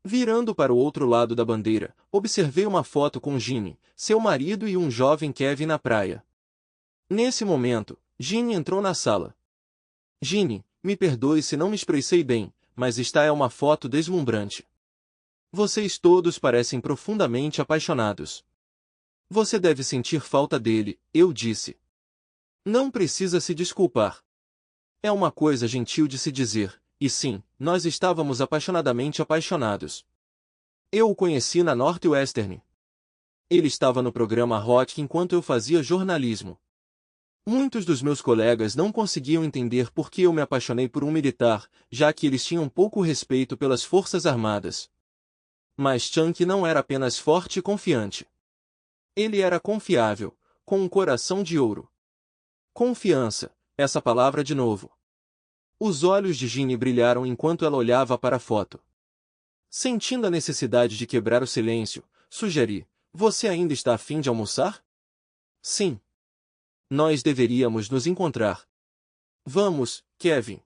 Virando para o outro lado da bandeira, observei uma foto com Ginny, seu marido e um jovem Kevin na praia. Nesse momento, Ginny entrou na sala. Ginny, me perdoe se não me expressei bem, mas esta é uma foto deslumbrante. Vocês todos parecem profundamente apaixonados. Você deve sentir falta dele, eu disse. Não precisa se desculpar. É uma coisa gentil de se dizer, e sim, nós estávamos apaixonadamente apaixonados. Eu o conheci na Northwestern. Ele estava no programa Hot enquanto eu fazia jornalismo. Muitos dos meus colegas não conseguiam entender por que eu me apaixonei por um militar, já que eles tinham pouco respeito pelas forças armadas. Mas Chunk não era apenas forte e confiante. Ele era confiável, com um coração de ouro. Confiança, essa palavra de novo. Os olhos de Ginny brilharam enquanto ela olhava para a foto. Sentindo a necessidade de quebrar o silêncio, sugeri, você ainda está a fim de almoçar? Sim. Nós deveríamos nos encontrar. Vamos, Kevin.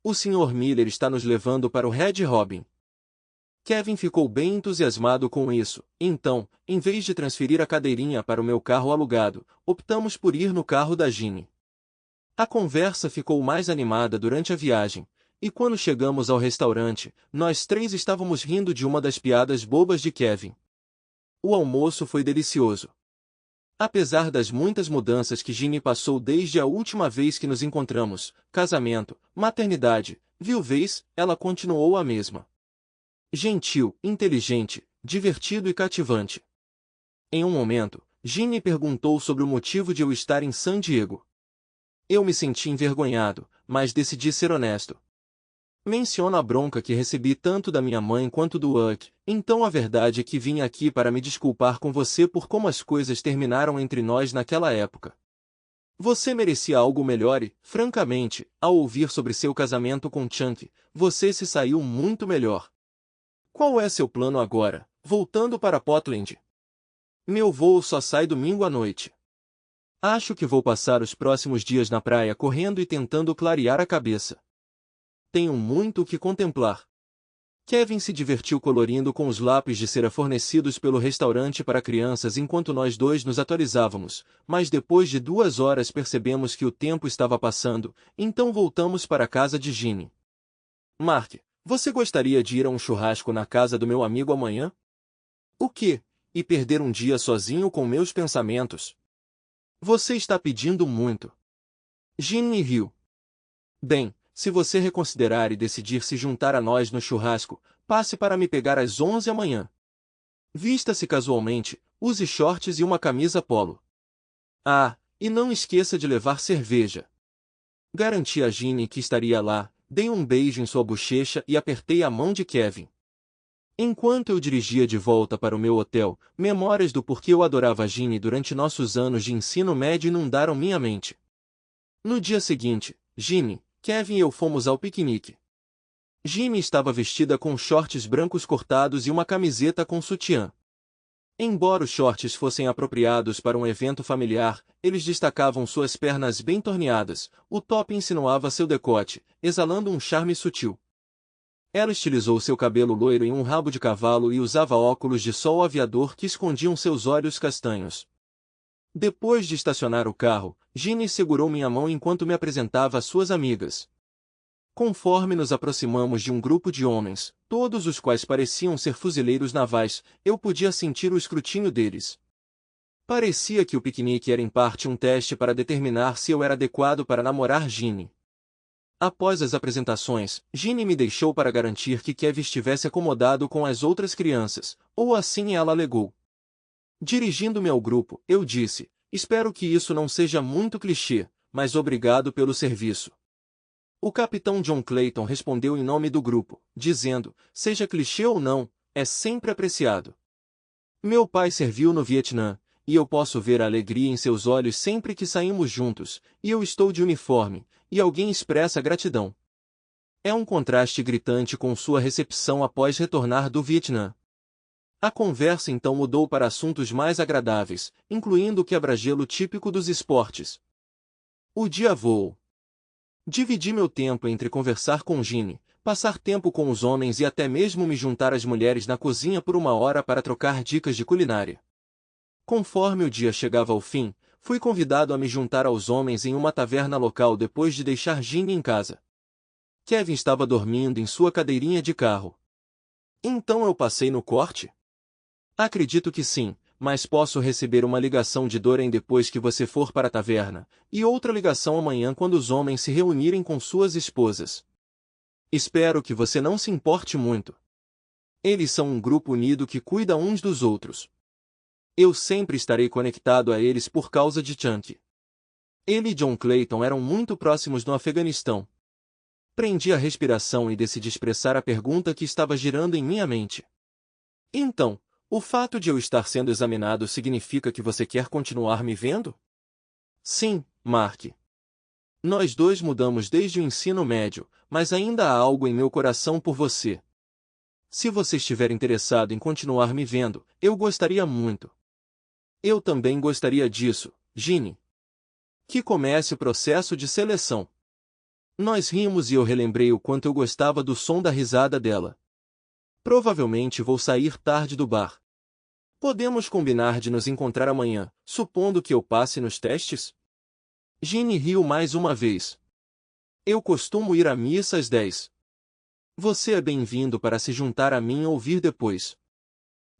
O Sr. Miller está nos levando para o Red Robin. Kevin ficou bem entusiasmado com isso, então, em vez de transferir a cadeirinha para o meu carro alugado, optamos por ir no carro da Ginny. A conversa ficou mais animada durante a viagem, e quando chegamos ao restaurante, nós três estávamos rindo de uma das piadas bobas de Kevin. O almoço foi delicioso. Apesar das muitas mudanças que Ginny passou desde a última vez que nos encontramos, casamento, maternidade, viuvez, ela continuou a mesma. Gentil, inteligente, divertido e cativante. Em um momento, Ginny perguntou sobre o motivo de eu estar em San Diego. Eu me senti envergonhado, mas decidi ser honesto. Menciono a bronca que recebi tanto da minha mãe quanto do Huck, então a verdade é que vim aqui para me desculpar com você por como as coisas terminaram entre nós naquela época. Você merecia algo melhor e, francamente, ao ouvir sobre seu casamento com Chunk, você se saiu muito melhor. Qual é seu plano agora, voltando para Portland? Meu voo só sai domingo à noite. Acho que vou passar os próximos dias na praia correndo e tentando clarear a cabeça. Tenho muito o que contemplar. Kevin se divertiu colorindo com os lápis de cera fornecidos pelo restaurante para crianças enquanto nós dois nos atualizávamos, mas depois de 2 horas percebemos que o tempo estava passando, então voltamos para a casa de Ginny. Mark, você gostaria de ir a um churrasco na casa do meu amigo amanhã? O quê? E perder um dia sozinho com meus pensamentos? Você está pedindo muito. Ginny riu. Bem, se você reconsiderar e decidir se juntar a nós no churrasco, passe para me pegar às 11 amanhã. Vista-se casualmente, use shorts e uma camisa polo. Ah, e não esqueça de levar cerveja. Garanti a Ginny que estaria lá, dei um beijo em sua bochecha e apertei a mão de Kevin. Enquanto eu dirigia de volta para o meu hotel, memórias do porquê eu adorava Ginny durante nossos anos de ensino médio inundaram minha mente. No dia seguinte, Ginny, Kevin e eu fomos ao piquenique. Ginny estava vestida com shorts brancos cortados e uma camiseta com sutiã. Embora os shorts fossem apropriados para um evento familiar, eles destacavam suas pernas bem torneadas, o top insinuava seu decote, exalando um charme sutil. Ela estilizou seu cabelo loiro em um rabo de cavalo e usava óculos de sol aviador que escondiam seus olhos castanhos. Depois de estacionar o carro, Ginny segurou minha mão enquanto me apresentava às suas amigas. Conforme nos aproximamos de um grupo de homens, todos os quais pareciam ser fuzileiros navais, eu podia sentir o escrutínio deles. Parecia que o piquenique era em parte um teste para determinar se eu era adequado para namorar Ginny. Após as apresentações, Ginny me deixou para garantir que Kevin estivesse acomodado com as outras crianças, ou assim ela alegou. Dirigindo-me ao grupo, eu disse, espero que isso não seja muito clichê, mas obrigado pelo serviço. O capitão John Clayton respondeu em nome do grupo, dizendo, seja clichê ou não, é sempre apreciado. Meu pai serviu no Vietnã, e eu posso ver a alegria em seus olhos sempre que saímos juntos, e eu estou de uniforme, e alguém expressa gratidão. É um contraste gritante com sua recepção após retornar do Vietnã. A conversa então mudou para assuntos mais agradáveis, incluindo o quebra-gelo típico dos esportes. O dia voou. Dividi meu tempo entre conversar com Ginny, passar tempo com os homens e até mesmo me juntar às mulheres na cozinha por 1 hora para trocar dicas de culinária. Conforme o dia chegava ao fim, fui convidado a me juntar aos homens em uma taverna local depois de deixar Ginny em casa. Kevin estava dormindo em sua cadeirinha de carro. Então eu passei no corte? Acredito que sim, mas posso receber uma ligação de Doreen depois que você for para a taverna, e outra ligação amanhã quando os homens se reunirem com suas esposas. Espero que você não se importe muito. Eles são um grupo unido que cuida uns dos outros. Eu sempre estarei conectado a eles por causa de Chunk. Ele e John Clayton eram muito próximos no Afeganistão. Prendi a respiração e decidi expressar a pergunta que estava girando em minha mente. Então, o fato de eu estar sendo examinado significa que você quer continuar me vendo? Sim, Mark. Nós dois mudamos desde o ensino médio, mas ainda há algo em meu coração por você. Se você estiver interessado em continuar me vendo, eu gostaria muito. Eu também gostaria disso, Ginny. Que comece o processo de seleção. Nós rimos e eu relembrei o quanto eu gostava do som da risada dela. Provavelmente vou sair tarde do bar. Podemos combinar de nos encontrar amanhã, supondo que eu passe nos testes? Ginny riu mais uma vez. Eu costumo ir à missa às 10. Você é bem-vindo para se juntar a mim ou vir depois.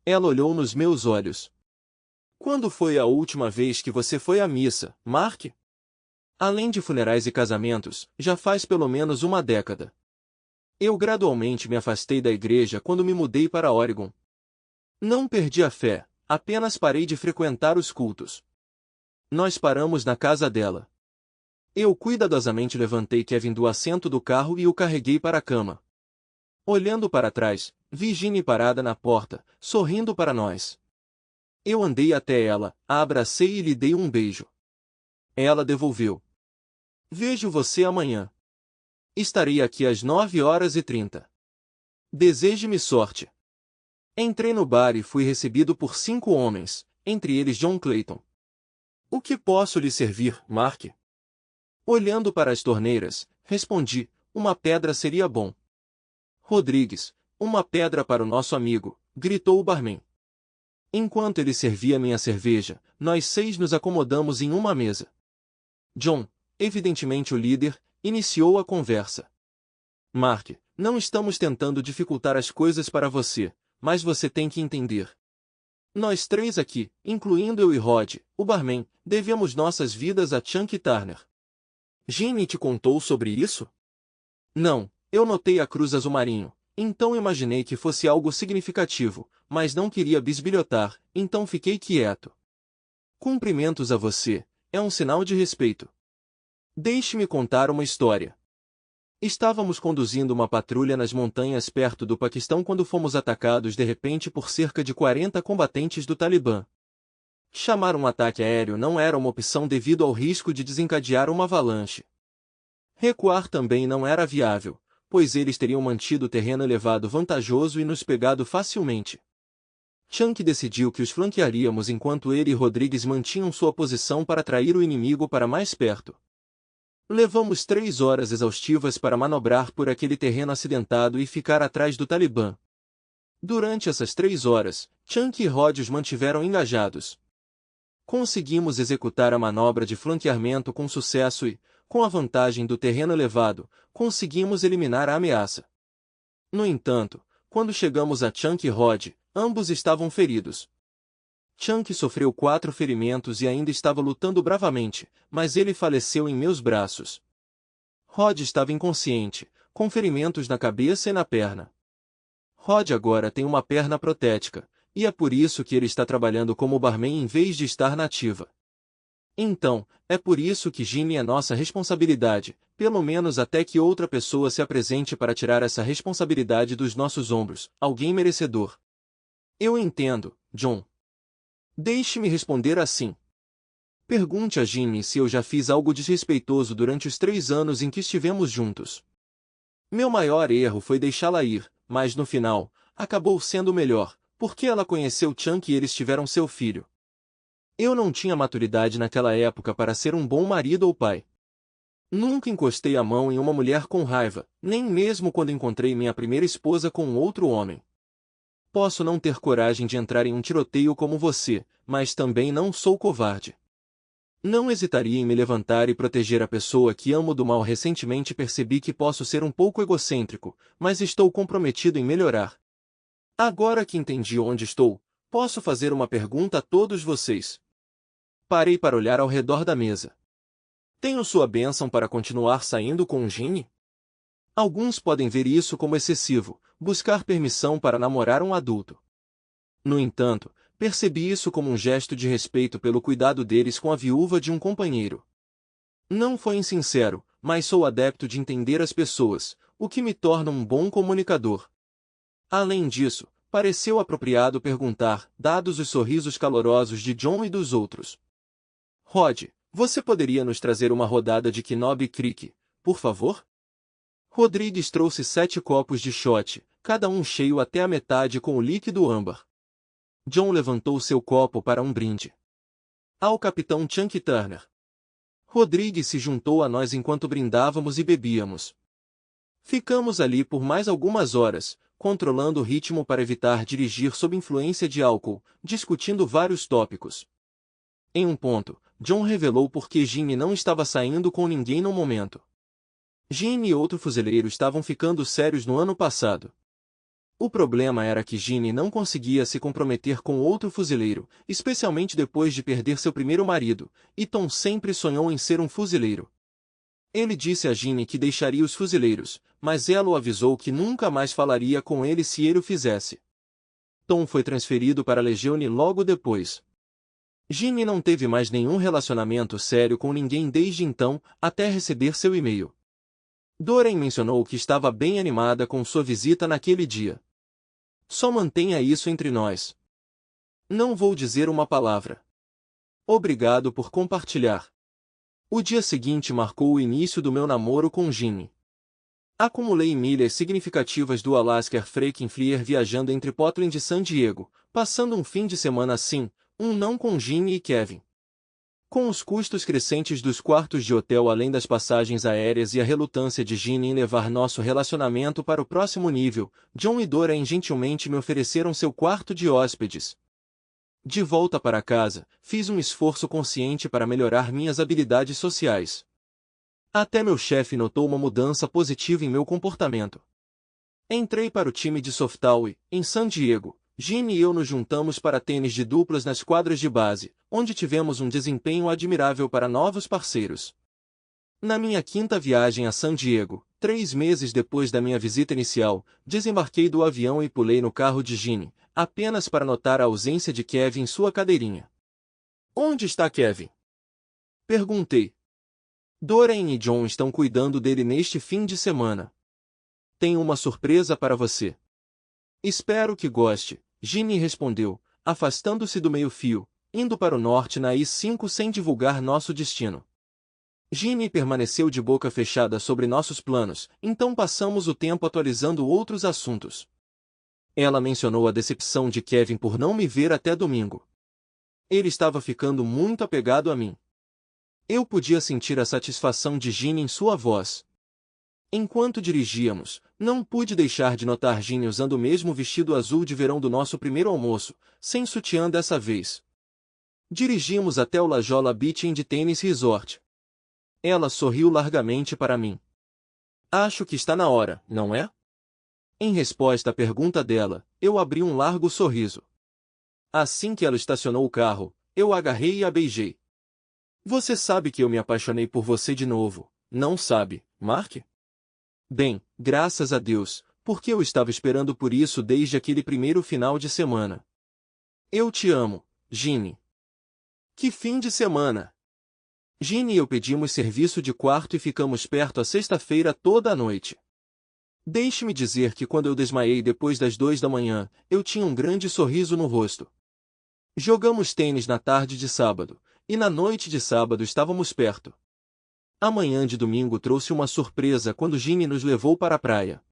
Ela olhou nos meus olhos. Quando foi a última vez que você foi à missa, Mark? Além de funerais e casamentos, já faz pelo menos uma década. Eu gradualmente me afastei da igreja quando me mudei para Oregon. Não perdi a fé, apenas parei de frequentar os cultos. Nós paramos na casa dela. Eu cuidadosamente levantei Kevin do assento do carro e o carreguei para a cama. Olhando para trás, vi Ginny parada na porta, sorrindo para nós. Eu andei até ela, a abracei e lhe dei um beijo. Ela devolveu. Vejo você amanhã. Estarei aqui às 9h30. Deseje-me sorte. Entrei no bar e fui recebido por 5 homens, entre eles John Clayton. O que posso lhe servir, Mark? Olhando para as torneiras, respondi, uma pedra seria bom. Rodrigues, uma pedra para o nosso amigo, gritou o barman. Enquanto ele servia minha cerveja, nós 6 nos acomodamos em uma mesa. John, evidentemente o líder, iniciou a conversa. Mark, não estamos tentando dificultar as coisas para você, mas você tem que entender. Nós 3 aqui, incluindo eu e Rod, o barman, devemos nossas vidas a Chunky Turner. Ginny te contou sobre isso? Não, eu notei a cruz azul marinho, então imaginei que fosse algo significativo, mas não queria bisbilhotar, então fiquei quieto. Cumprimentos a você, é um sinal de respeito. Deixe-me contar uma história. Estávamos conduzindo uma patrulha nas montanhas perto do Paquistão quando fomos atacados de repente por cerca de 40 combatentes do Talibã. Chamar um ataque aéreo não era uma opção devido ao risco de desencadear uma avalanche. Recuar também não era viável, pois eles teriam mantido o terreno elevado vantajoso e nos pegado facilmente. Chunky decidiu que os flanquearíamos enquanto ele e Rodrigues mantinham sua posição para atrair o inimigo para mais perto. Levamos 3 horas exaustivas para manobrar por aquele terreno acidentado e ficar atrás do Talibã. Durante essas 3 horas, Chunky e Rod os mantiveram engajados. Conseguimos executar a manobra de flanqueamento com sucesso e, com a vantagem do terreno elevado, conseguimos eliminar a ameaça. No entanto, quando chegamos a Chunky e Rod, ambos estavam feridos. Chunky sofreu 4 ferimentos e ainda estava lutando bravamente, mas ele faleceu em meus braços. Rod estava inconsciente, com ferimentos na cabeça e na perna. Rod agora tem uma perna protética, e é por isso que ele está trabalhando como barman em vez de estar na ativa. Então, é por isso que Ginny é nossa responsabilidade, pelo menos até que outra pessoa se apresente para tirar essa responsabilidade dos nossos ombros, alguém merecedor. Eu entendo, John. Deixe-me responder assim. Pergunte a Ginny se eu já fiz algo desrespeitoso durante os 3 anos em que estivemos juntos. Meu maior erro foi deixá-la ir, mas no final, acabou sendo melhor, porque ela conheceu Chunky e eles tiveram seu filho. Eu não tinha maturidade naquela época para ser um bom marido ou pai. Nunca encostei a mão em uma mulher com raiva, nem mesmo quando encontrei minha primeira esposa com outro homem. Posso não ter coragem de entrar em um tiroteio como você, mas também não sou covarde. Não hesitaria em me levantar e proteger a pessoa que amo do mal. Recentemente percebi que posso ser um pouco egocêntrico, mas estou comprometido em melhorar. Agora que entendi onde estou, posso fazer uma pergunta a todos vocês. Parei para olhar ao redor da mesa. Tenho sua bênção para continuar saindo com Ginny? Alguns podem ver isso como excessivo, buscar permissão para namorar um adulto. No entanto, percebi isso como um gesto de respeito pelo cuidado deles com a viúva de um companheiro. Não foi insincero, mas sou adepto de entender as pessoas, o que me torna um bom comunicador. Além disso, pareceu apropriado perguntar, dados os sorrisos calorosos de John e dos outros. Rod, você poderia nos trazer uma rodada de Knob Creek, por favor? Rodrigues trouxe 7 copos de shot, cada um cheio até a metade com o líquido âmbar. John levantou seu copo para um brinde. Ao capitão Chunky Turner. Rodrigues se juntou a nós enquanto brindávamos e bebíamos. Ficamos ali por mais algumas horas, controlando o ritmo para evitar dirigir sob influência de álcool, discutindo vários tópicos. Em um ponto, John revelou por que Ginny não estava saindo com ninguém no momento. Ginny e outro fuzileiro estavam ficando sérios no ano passado. O problema era que Ginny não conseguia se comprometer com outro fuzileiro, especialmente depois de perder seu primeiro marido, e Tom sempre sonhou em ser um fuzileiro. Ele disse a Ginny que deixaria os fuzileiros, mas ela o avisou que nunca mais falaria com ele se ele o fizesse. Tom foi transferido para a Legione logo depois. Ginny não teve mais nenhum relacionamento sério com ninguém desde então, até receber seu e-mail. Doreen mencionou que estava bem animada com sua visita naquele dia. Só mantenha isso entre nós. Não vou dizer uma palavra. Obrigado por compartilhar. O dia seguinte marcou o início do meu namoro com Ginny. Acumulei milhas significativas do Alaska Frequent Flyer viajando entre Portland e San Diego, passando um fim de semana assim, não com Ginny e Kevin. Com os custos crescentes dos quartos de hotel além das passagens aéreas e a relutância de Ginny em levar nosso relacionamento para o próximo nível, John e Doreen gentilmente me ofereceram seu quarto de hóspedes. De volta para casa, fiz um esforço consciente para melhorar minhas habilidades sociais. Até meu chefe notou uma mudança positiva em meu comportamento. Entrei para o time de softball e, em San Diego, Ginny e eu nos juntamos para tênis de duplas nas quadras de base, onde tivemos um desempenho admirável para novos parceiros. Na minha quinta viagem a San Diego, 3 meses depois da minha visita inicial, desembarquei do avião e pulei no carro de Ginny, apenas para notar a ausência de Kevin em sua cadeirinha. Onde está Kevin? Perguntei. Doreen e John estão cuidando dele neste fim de semana. Tenho uma surpresa para você. Espero que goste, Ginny respondeu, afastando-se do meio-fio, indo para o norte na I-5 sem divulgar nosso destino. Ginny permaneceu de boca fechada sobre nossos planos, então passamos o tempo atualizando outros assuntos. Ela mencionou a decepção de Kevin por não me ver até domingo. Ele estava ficando muito apegado a mim. Eu podia sentir a satisfação de Ginny em sua voz. Enquanto dirigíamos, não pude deixar de notar Ginny usando o mesmo vestido azul de verão do nosso primeiro almoço, sem sutiã dessa vez. Dirigimos até o La Jolla Beach and Tennis Resort. Ela sorriu largamente para mim. Acho que está na hora, não é? Em resposta à pergunta dela, eu abri um largo sorriso. Assim que ela estacionou o carro, eu a agarrei e a beijei. Você sabe que eu me apaixonei por você de novo, não sabe, Mark? Bem, graças a Deus, porque eu estava esperando por isso desde aquele primeiro final de semana. Eu te amo, Ginny. Que fim de semana! Ginny e eu pedimos serviço de quarto e ficamos perto a sexta-feira toda a noite. Deixe-me dizer que quando eu desmaiei depois das 2 da manhã, eu tinha um grande sorriso no rosto. Jogamos tênis na tarde de sábado, e na noite de sábado estávamos perto. A manhã de domingo trouxe uma surpresa quando Ginny nos levou para a praia.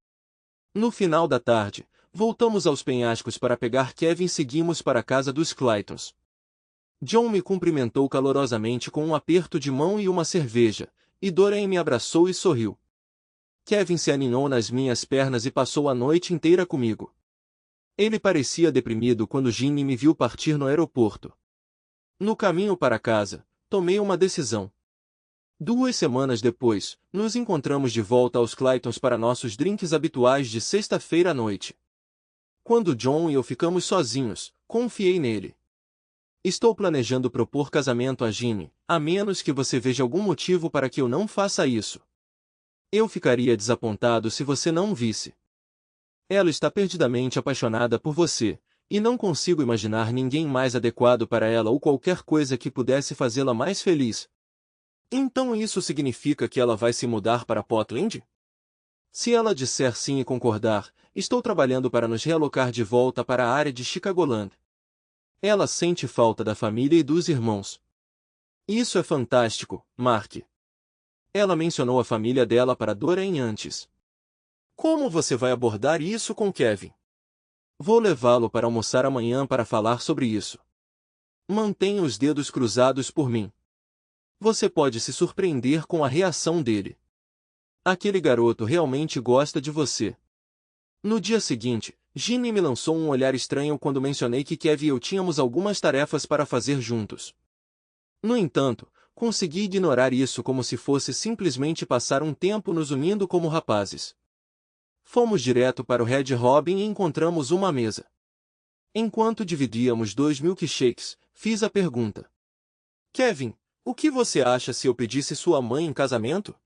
No final da tarde, voltamos aos penhascos para pegar Kevin e seguimos para a casa dos Claytons. John me cumprimentou calorosamente com um aperto de mão e uma cerveja, e Doreen me abraçou e sorriu. Kevin se aninhou nas minhas pernas e passou a noite inteira comigo. Ele parecia deprimido quando Ginny me viu partir no aeroporto. No caminho para casa, tomei uma decisão. 2 semanas depois, nos encontramos de volta aos Claytons para nossos drinks habituais de sexta-feira à noite. Quando John e eu ficamos sozinhos, confiei nele. Estou planejando propor casamento a Ginny, a menos que você veja algum motivo para que eu não faça isso. Eu ficaria desapontado se você não o visse. Ela está perdidamente apaixonada por você, e não consigo imaginar ninguém mais adequado para ela ou qualquer coisa que pudesse fazê-la mais feliz. Então isso significa que ela vai se mudar para Portland? Se ela disser sim e concordar, estou trabalhando para nos realocar de volta para a área de Chicagoland. Ela sente falta da família e dos irmãos. Isso é fantástico, Mark. Ela mencionou a família dela para Doreen antes. Como você vai abordar isso com Kevin? Vou levá-lo para almoçar amanhã para falar sobre isso. Mantenha os dedos cruzados por mim. Você pode se surpreender com a reação dele. Aquele garoto realmente gosta de você. No dia seguinte, Ginny me lançou um olhar estranho quando mencionei que Kevin e eu tínhamos algumas tarefas para fazer juntos. No entanto, consegui ignorar isso como se fosse simplesmente passar um tempo nos unindo como rapazes. Fomos direto para o Red Robin e encontramos uma mesa. Enquanto dividíamos 2 milkshakes, fiz a pergunta. Kevin, o que você acha se eu pedisse sua mãe em casamento?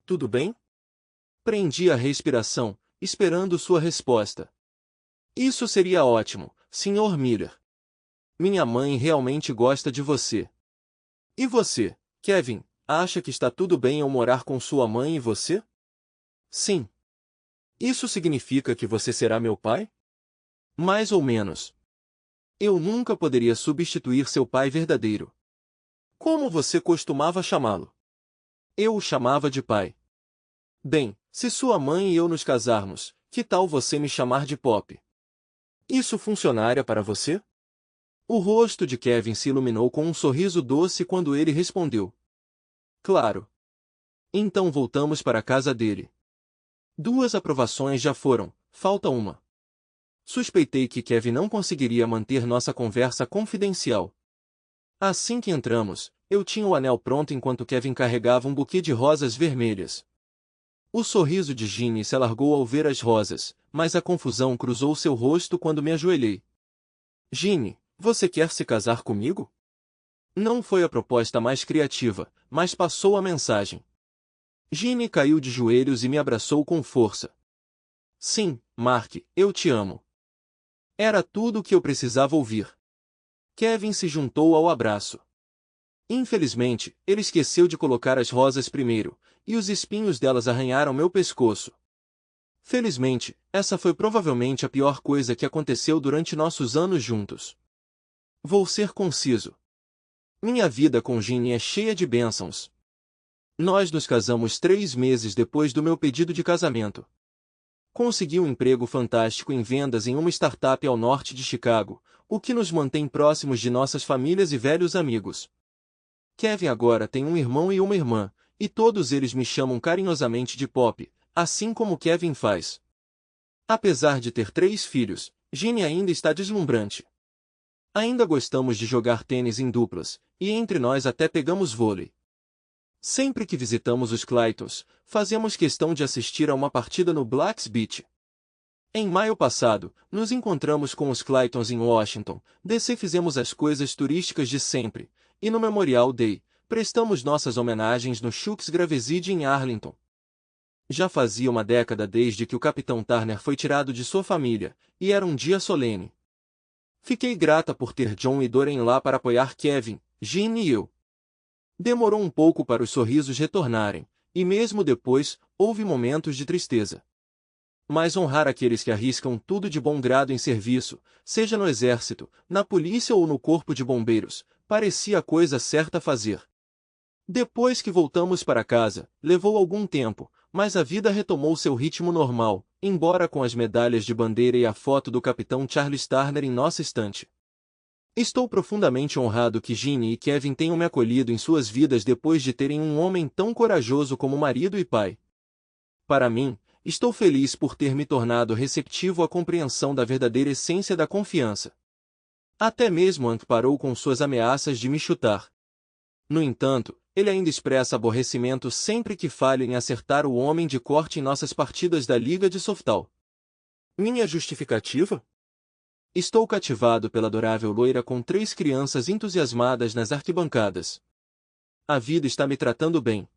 Tudo bem? Prendi a respiração, esperando sua resposta. Isso seria ótimo, Sr. Miller. Minha mãe realmente gosta de você. E você, Kevin, acha que está tudo bem eu morar com sua mãe e você? Sim. Isso significa que você será meu pai? Mais ou menos. Eu nunca poderia substituir seu pai verdadeiro. Como você costumava chamá-lo? Eu o chamava de pai. Bem, se sua mãe e eu nos casarmos, que tal você me chamar de Pop? Isso funcionaria para você? O rosto de Kevin se iluminou com um sorriso doce quando ele respondeu. Claro. Então voltamos para a casa dele. 2 aprovações já foram, falta uma. Suspeitei que Kevin não conseguiria manter nossa conversa confidencial. Assim que entramos, eu tinha o anel pronto enquanto Kevin carregava um buquê de rosas vermelhas. O sorriso de Ginny se alargou ao ver as rosas, mas a confusão cruzou seu rosto quando me ajoelhei. Ginny, você quer se casar comigo? Não foi a proposta mais criativa, mas passou a mensagem. Ginny caiu de joelhos e me abraçou com força. Sim, Mark, eu te amo. Era tudo o que eu precisava ouvir. Kevin se juntou ao abraço. Infelizmente, ele esqueceu de colocar as rosas primeiro, e os espinhos delas arranharam meu pescoço. Felizmente, essa foi provavelmente a pior coisa que aconteceu durante nossos anos juntos. Vou ser conciso. Minha vida com Ginny é cheia de bênçãos. Nós nos casamos 3 meses depois do meu pedido de casamento. Consegui um emprego fantástico em vendas em uma startup ao norte de Chicago, o que nos mantém próximos de nossas famílias e velhos amigos. Kevin agora tem um irmão e uma irmã, e todos eles me chamam carinhosamente de Pop, assim como Kevin faz. Apesar de ter 3 filhos, Ginny ainda está deslumbrante. Ainda gostamos de jogar tênis em duplas, e entre nós até pegamos vôlei. Sempre que visitamos os Claytons, fazemos questão de assistir a uma partida no Blacks Beach. Em maio passado, nos encontramos com os Claytons em Washington, DC fizemos as coisas turísticas de sempre, e no Memorial Day, prestamos nossas homenagens no Schucks Graveside em Arlington. Já fazia uma década desde que o Capitão Turner foi tirado de sua família, e era um dia solene. Fiquei grata por ter John e Doreen lá para apoiar Kevin, Ginny e eu. Demorou um pouco para os sorrisos retornarem, e mesmo depois, houve momentos de tristeza. Mas honrar aqueles que arriscam tudo de bom grado em serviço, seja no exército, na polícia ou no corpo de bombeiros, parecia a coisa certa a fazer. Depois que voltamos para casa, levou algum tempo, mas a vida retomou seu ritmo normal, embora com as medalhas de bandeira e a foto do capitão Charles Turner em nossa estante. Estou profundamente honrado que Ginny e Kevin tenham me acolhido em suas vidas depois de terem um homem tão corajoso como marido e pai. Para mim, estou feliz por ter me tornado receptivo à compreensão da verdadeira essência da confiança. Até mesmo Hank parou com suas ameaças de me chutar. No entanto, ele ainda expressa aborrecimento sempre que falho em acertar o homem de corte em nossas partidas da Liga de Softball. Minha justificativa? Estou cativado pela adorável loira com 3 crianças entusiasmadas nas arquibancadas. A vida está me tratando bem,